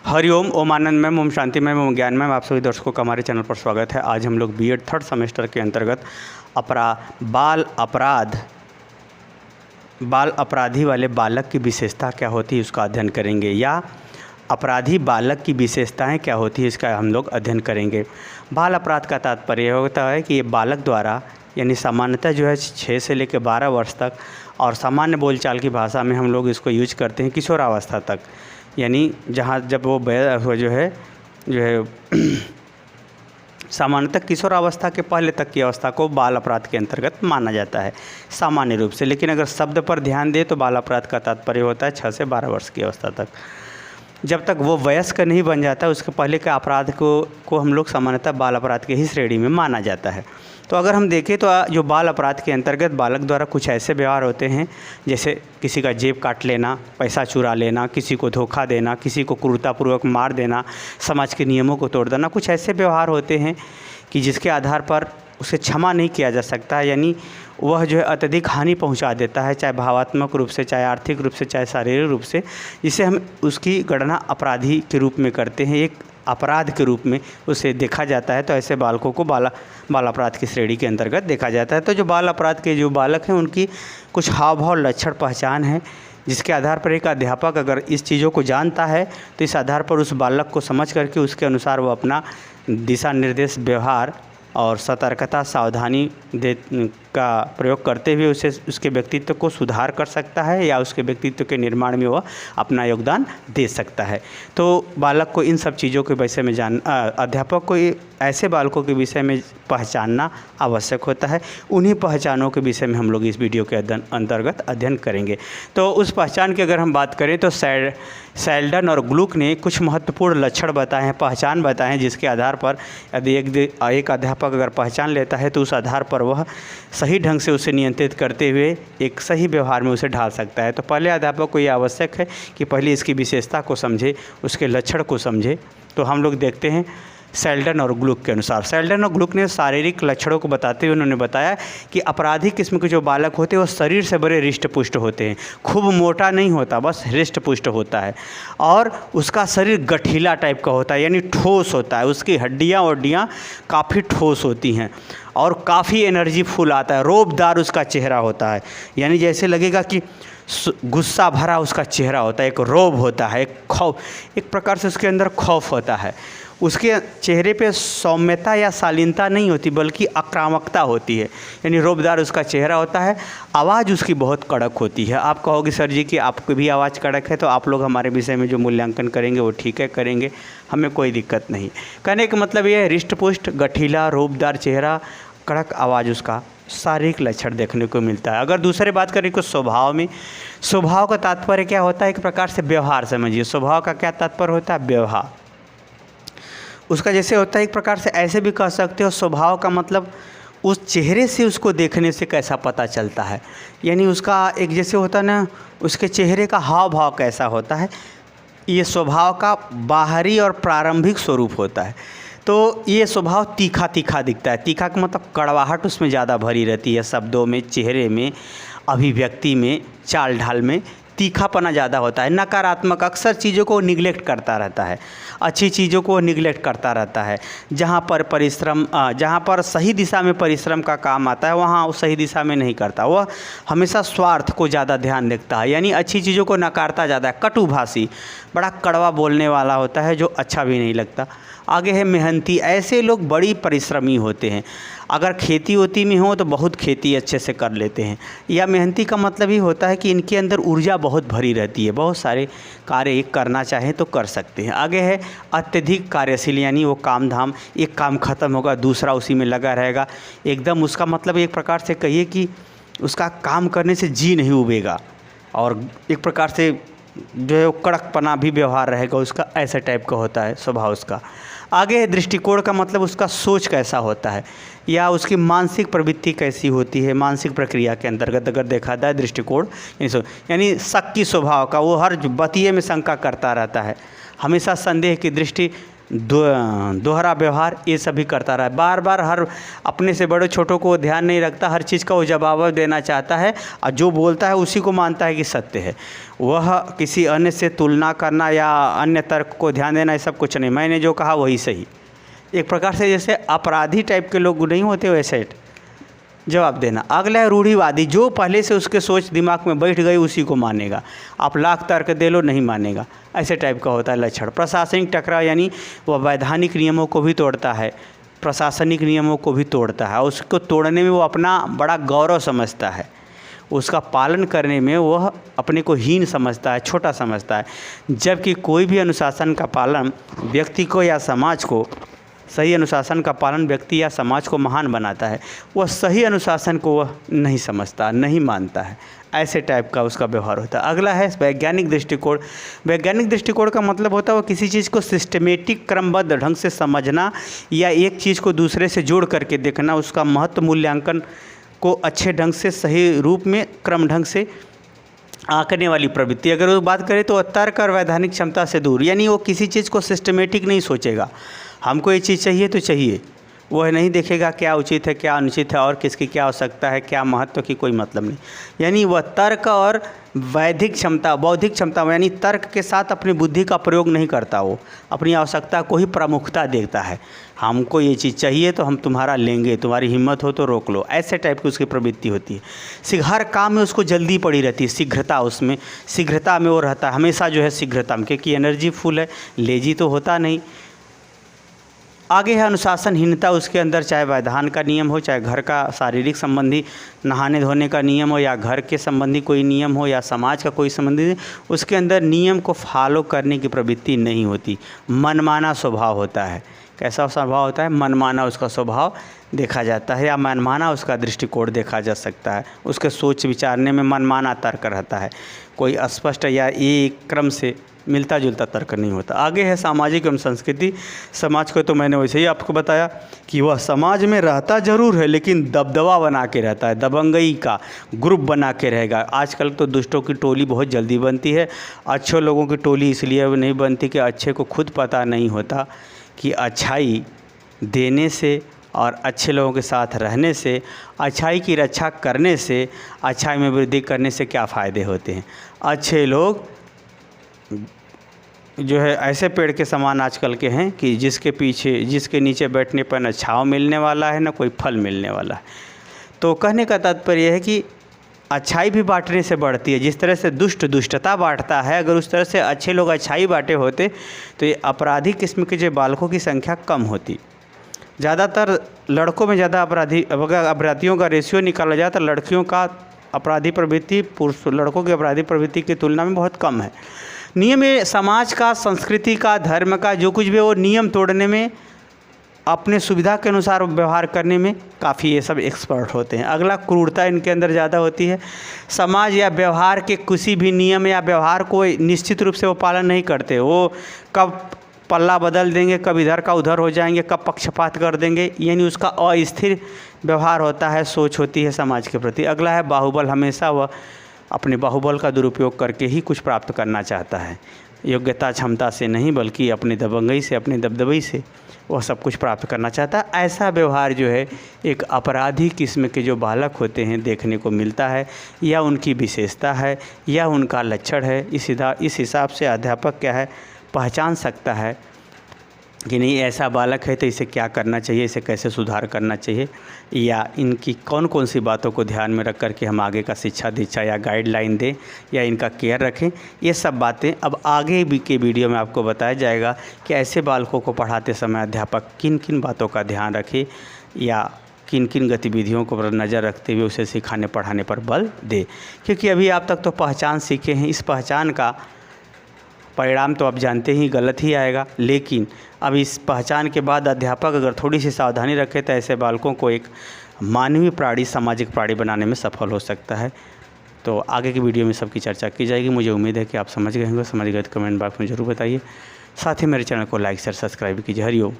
हरिओम, ओम आनंदमय, ओम शांतिमय, ओम ज्ञानमय। आप सभी दर्शकों का हमारे चैनल पर स्वागत है। आज हम लोग बीएड थर्ड सेमेस्टर के अंतर्गत बाल अपराधी वाले बालक की विशेषता क्या होती है उसका अध्ययन करेंगे, या अपराधी बालक की विशेषताएं क्या होती है इसका हम लोग अध्ययन करेंगे। बाल अपराध का तात्पर्य होता है कि ये बालक द्वारा यानी सामान्यतः जो है 6 से लेकर 12 वर्ष तक, और सामान्य बोलचाल की भाषा में हम लोग इसको यूज करते हैं किशोरावस्था तक, यानी जहाँ जब वो जो है सामान्यतः किशोरावस्था के पहले तक की अवस्था को बाल अपराध के अंतर्गत माना जाता है सामान्य रूप से। लेकिन अगर शब्द पर ध्यान दें तो बाल अपराध का तात्पर्य होता है 6 से 12 वर्ष की अवस्था तक। जब तक वो वयस्क नहीं बन जाता उसके पहले के अपराध को हम लोग सामान्यतः बाल अपराध के ही श्रेणी में माना जाता है। तो अगर हम देखें तो जो बाल अपराध के अंतर्गत बालक द्वारा कुछ ऐसे व्यवहार होते हैं जैसे किसी का जेब काट लेना, पैसा चुरा लेना, किसी को धोखा देना, किसी को क्रूरतापूर्वक मार देना, समाज के नियमों को तोड़ देना, कुछ ऐसे व्यवहार होते हैं कि जिसके आधार पर उसे क्षमा नहीं किया जा सकता। यानी वह जो है अत्यधिक हानि पहुंचा देता है, चाहे भावात्मक रूप से, चाहे आर्थिक रूप से, चाहे शारीरिक रूप से, जिसे हम उसकी गणना अपराधी के रूप में करते हैं, एक अपराध के रूप में उसे देखा जाता है। तो ऐसे बालकों को बाल अपराध की श्रेणी के अंतर्गत देखा जाता है। तो जो बाल अपराध के जो बालक हैं उनकी कुछ हाव भाव, लक्षण, पहचान है, जिसके आधार पर एक अध्यापक अगर इस चीज़ों को जानता है तो इस आधार पर उस बालक को समझ करके उसके अनुसार वो अपना दिशा निर्देश, व्यवहार और सतर्कता, सावधानी का प्रयोग करते हुए उसके व्यक्तित्व को सुधार कर सकता है या उसके व्यक्तित्व के निर्माण में वह अपना योगदान दे सकता है। तो बालक को इन सब चीज़ों के विषय में अध्यापक को ऐसे बालकों के विषय में पहचानना आवश्यक होता है। उन्हीं पहचानों के विषय में हम लोग इस वीडियो के अंतर्गत अध्ययन करेंगे। तो उस पहचान की अगर हम बात करें तो सेल्डन और ग्लुक ने कुछ महत्वपूर्ण लक्षण बताए हैं, पहचान बताए हैं, जिसके आधार पर यदि एक अध्यापक अगर पहचान लेता है तो उस आधार पर वह सही ढंग से उसे नियंत्रित करते हुए एक सही व्यवहार में उसे ढाल सकता है। तो पहले अध्यापक को ये आवश्यक है कि पहले इसकी विशेषता को समझे, उसके लक्षण को समझे। तो हम लोग देखते हैं सेल्डन और ग्लुक के अनुसार। सेल्डन और ग्लुक ने शारीरिक लक्षणों को बताते हुए उन्होंने बताया कि अपराधी किस्म के जो बालक होते हैं वो शरीर से बड़े हृष्ट पुष्ट होते हैं, खूब मोटा नहीं होता, बस हृष्ट पुष्ट होता है, और उसका शरीर गठीला टाइप का होता है, यानी ठोस होता है, उसकी हड्डियाँ काफ़ी ठोस होती हैं और काफ़ी एनर्जी फुल आता है। रोबदार उसका चेहरा होता है, यानी जैसे लगेगा कि गुस्सा भरा उसका चेहरा होता है, एक रोब होता है, एक खौफ, एक प्रकार से उसके अंदर खौफ होता है। उसके चेहरे पे सौम्यता या शालीनता नहीं होती बल्कि आक्रामकता होती है, यानी रोबदार उसका चेहरा होता है। आवाज़ उसकी बहुत कड़क होती है। आप कहोगे सर जी कि आपकी भी आवाज़ कड़क है, तो आप लोग हमारे विषय में जो मूल्यांकन करेंगे वो ठीक है, करेंगे, हमें कोई दिक्कत नहीं। कहने का मतलब ये है हृष्ट पुष्ट, गठीला, रोबदार चेहरा, कड़क आवाज़, उसका शारीरिक लक्षण देखने को मिलता है। अगर दूसरे बात करें तो स्वभाव का तात्पर्य क्या होता है, एक प्रकार से व्यवहार समझिए। स्वभाव का क्या तात्पर्य होता है, व्यवहार उसका जैसे होता है, एक प्रकार से ऐसे भी कह सकते हो स्वभाव का मतलब उस चेहरे से उसको देखने से कैसा पता चलता है, यानी उसका एक जैसे होता है ना, उसके चेहरे का हाव भाव कैसा होता है, ये स्वभाव का बाहरी और प्रारंभिक स्वरूप होता है। तो ये स्वभाव तीखा दिखता है। तीखा का मतलब कड़वाहट उसमें ज़्यादा भरी रहती है, शब्दों में, चेहरे में, अभिव्यक्ति में, चाल ढाल में तीखापना ज़्यादा होता है। नकारात्मक, अक्सर चीज़ों को निगलेक्ट करता रहता है, अच्छी चीज़ों को निगलेक्ट करता रहता है। जहाँ पर सही दिशा में परिश्रम का काम आता है वहाँ वो सही दिशा में नहीं करता, वह हमेशा स्वार्थ को ज़्यादा ध्यान रखता है, यानी अच्छी चीज़ों को नकारता ज़्यादा है। कटुभाषी, बड़ा कड़वा बोलने वाला होता है जो अच्छा भी नहीं लगता। आगे है मेहनती, ऐसे लोग बड़ी परिश्रमी होते हैं। अगर खेती होती में हो तो बहुत खेती अच्छे से कर लेते हैं, या मेहनती का मतलब ही होता है कि इनके अंदर ऊर्जा बहुत भरी रहती है, बहुत सारे कार्य एक करना चाहें तो कर सकते हैं। आगे है अत्यधिक कार्यशील, यानी वो काम धाम, एक काम खत्म होगा दूसरा उसी में लगा रहेगा, एकदम उसका मतलब एक प्रकार से कहिए कि उसका काम करने से जी नहीं उबेगा, और एक प्रकार से जो है वो कड़कपना भी व्यवहार रहेगा उसका, ऐसा टाइप का होता है स्वभाव उसका। आगे है दृष्टिकोण का मतलब उसका सोच कैसा होता है या उसकी मानसिक प्रवृत्ति कैसी होती है। मानसिक प्रक्रिया के अंतर्गत अगर देखा जाए दृष्टिकोण यानी शक की स्वभाव का, वो हर बतिये में शंका करता रहता है, हमेशा संदेह की दृष्टि दोहरा व्यवहार, ये सभी करता रहा, बार बार हर अपने से बड़े छोटों को ध्यान नहीं रखता, हर चीज़ का वो जवाब देना चाहता है और जो बोलता है उसी को मानता है कि सत्य है। वह किसी अन्य से तुलना करना या अन्य तर्क को ध्यान देना, ये सब कुछ नहीं, मैंने जो कहा वही सही। एक प्रकार से जैसे अपराधी टाइप के लोग नहीं होते वैसे जवाब देना। अगला है रूढ़िवादी, जो पहले से उसके सोच दिमाग में बैठ गई उसी को मानेगा, आप लाख तर्क दे लो नहीं मानेगा, ऐसे टाइप का होता है लक्षण। प्रशासनिक टकराव यानी वह वैधानिक नियमों को भी तोड़ता है, प्रशासनिक नियमों को भी तोड़ता है, उसको तोड़ने में वो अपना बड़ा गौरव समझता है, उसका पालन करने में वह अपने को हीन समझता है, छोटा समझता है। जबकि कोई भी अनुशासन का पालन व्यक्ति को या समाज को, सही अनुशासन का पालन व्यक्ति या समाज को महान बनाता है, वह सही अनुशासन को वह नहीं समझता, नहीं मानता है, ऐसे टाइप का उसका व्यवहार होता है। अगला है वैज्ञानिक दृष्टिकोण। वैज्ञानिक दृष्टिकोण का मतलब होता है वो किसी चीज़ को सिस्टमेटिक क्रमबद्ध ढंग से समझना या एक चीज़ को दूसरे से जोड़ करके देखना, उसका महत्व मूल्यांकन को अच्छे ढंग से सही रूप में क्रम ढंग से आंकने वाली प्रवृत्ति। अगर वो बात करें तो तर्क और वैधानिक क्षमता से दूर, यानी वो किसी चीज़ को सिस्टमेटिक नहीं सोचेगा, हमको ये चीज़ चाहिए तो चाहिए, वह नहीं देखेगा क्या उचित है क्या अनुचित है और किसकी क्या आवश्यकता है, क्या महत्व की कोई मतलब नहीं। यानी वह तर्क और बौद्धिक क्षमता यानी तर्क के साथ अपनी बुद्धि का प्रयोग नहीं करता, वो अपनी आवश्यकता को ही प्रमुखता देता है, हमको ये चीज़ चाहिए तो हम तुम्हारा लेंगे, तुम्हारी हिम्मत हो तो रोक लो, ऐसे टाइप की उसकी प्रवृत्ति होती है। हर काम में उसको जल्दी पड़ी रहती है, शीघ्रता में वो रहता है हमेशा, जो है शीघ्रता में, क्योंकि एनर्जी फुल है, लेजी तो होता नहीं। आगे है अनुशासनहीनता उसके अंदर, चाहे वैधान का नियम हो, चाहे घर का शारीरिक संबंधी नहाने धोने का नियम हो, या घर के संबंधी कोई नियम हो, या समाज का कोई संबंधी, उसके अंदर नियम को फॉलो करने की प्रवृत्ति नहीं होती, मनमाना स्वभाव होता है। कैसा स्वभाव होता है? मनमाना उसका स्वभाव देखा जाता है, या मनमाना उसका दृष्टिकोण देखा जा सकता है, उसके सोच विचारने में मनमाना तर्क रहता है, कोई स्पष्ट या एक क्रम से मिलता जुलता तर्क नहीं होता। आगे है सामाजिक एवं संस्कृति। समाज को तो मैंने वैसे ही आपको बताया कि वह समाज में रहता जरूर है लेकिन दबदबा बना के रहता है, दबंगई का ग्रुप बना के रहेगा। आजकल तो दुष्टों की टोली बहुत जल्दी बनती है, अच्छे लोगों की टोली इसलिए नहीं बनती कि अच्छे को खुद पता नहीं होता कि अच्छाई देने से और अच्छे लोगों के साथ रहने से, अच्छाई की रक्षा करने से, अच्छाई में वृद्धि करने से क्या फ़ायदे होते हैं। अच्छे लोग जो है ऐसे पेड़ के समान आजकल के हैं कि जिसके नीचे बैठने पर न छाँव मिलने वाला है न कोई फल मिलने वाला है। तो कहने का तात्पर्य यह है कि अच्छाई भी बांटने से बढ़ती है। जिस तरह से दुष्टता बांटता है, अगर उस तरह से अच्छे लोग अच्छाई बांटे होते तो ये अपराधी किस्म के जो बालकों की संख्या कम होती। ज़्यादातर लड़कों में ज़्यादा अपराधियों का रेशियो निकाला जाए तो लड़कियों का अपराधी प्रवृत्ति लड़कों की अपराधी प्रवृत्ति की तुलना में बहुत कम है। नियम समाज का, संस्कृति का, धर्म का जो कुछ भी वो नियम तोड़ने में, अपने सुविधा के अनुसार व्यवहार करने में काफ़ी ये सब एक्सपर्ट होते हैं। अगला, क्रूरता इनके अंदर ज़्यादा होती है। समाज या व्यवहार के किसी भी नियम या व्यवहार को निश्चित रूप से वो पालन नहीं करते, वो कब पल्ला बदल देंगे, कब इधर का उधर हो जाएंगे, कब पक्षपात कर देंगे, यानी उसका अस्थिर व्यवहार होता है, सोच होती है समाज के प्रति। अगला है बाहुबल। हमेशा वह अपने बाहुबल का दुरुपयोग करके ही कुछ प्राप्त करना चाहता है, योग्यता क्षमता से नहीं बल्कि अपने दबंगई से, अपने दबदबई से वह सब कुछ प्राप्त करना चाहता है। ऐसा व्यवहार जो है एक अपराधी किस्म के जो बालक होते हैं देखने को मिलता है, या उनकी विशेषता है या उनका लक्षण है। इस हिसाब से अध्यापक क्या है पहचान सकता है कि नहीं ऐसा बालक है तो इसे क्या करना चाहिए, इसे कैसे सुधार करना चाहिए, या इनकी कौन कौन सी बातों को ध्यान में रख कर के हम आगे का शिक्षा दीक्षा या गाइडलाइन दें या इनका केयर रखें। ये सब बातें अब आगे भी के वीडियो में आपको बताया जाएगा कि ऐसे बालकों को पढ़ाते समय अध्यापक किन किन बातों का ध्यान रखे या किन किन गतिविधियों को नज़र रखते हुए उसे सिखाने पढ़ाने पर बल दे। क्योंकि अभी आप तक तो पहचान सीखे हैं, इस पहचान का परिणाम तो आप जानते ही गलत ही आएगा, लेकिन अब इस पहचान के बाद अध्यापक अगर थोड़ी सी सावधानी रखे तो ऐसे बालकों को एक मानवीय प्राणी, सामाजिक प्राणी बनाने में सफल हो सकता है। तो आगे की वीडियो में सबकी चर्चा की जाएगी। मुझे उम्मीद है कि आप समझ गए होंगे। समझ गए तो कमेंट बॉक्स में ज़रूर बताइए। साथ ही मेरे चैनल को लाइक शेयर सब्सक्राइब कीजिए। हरिओम।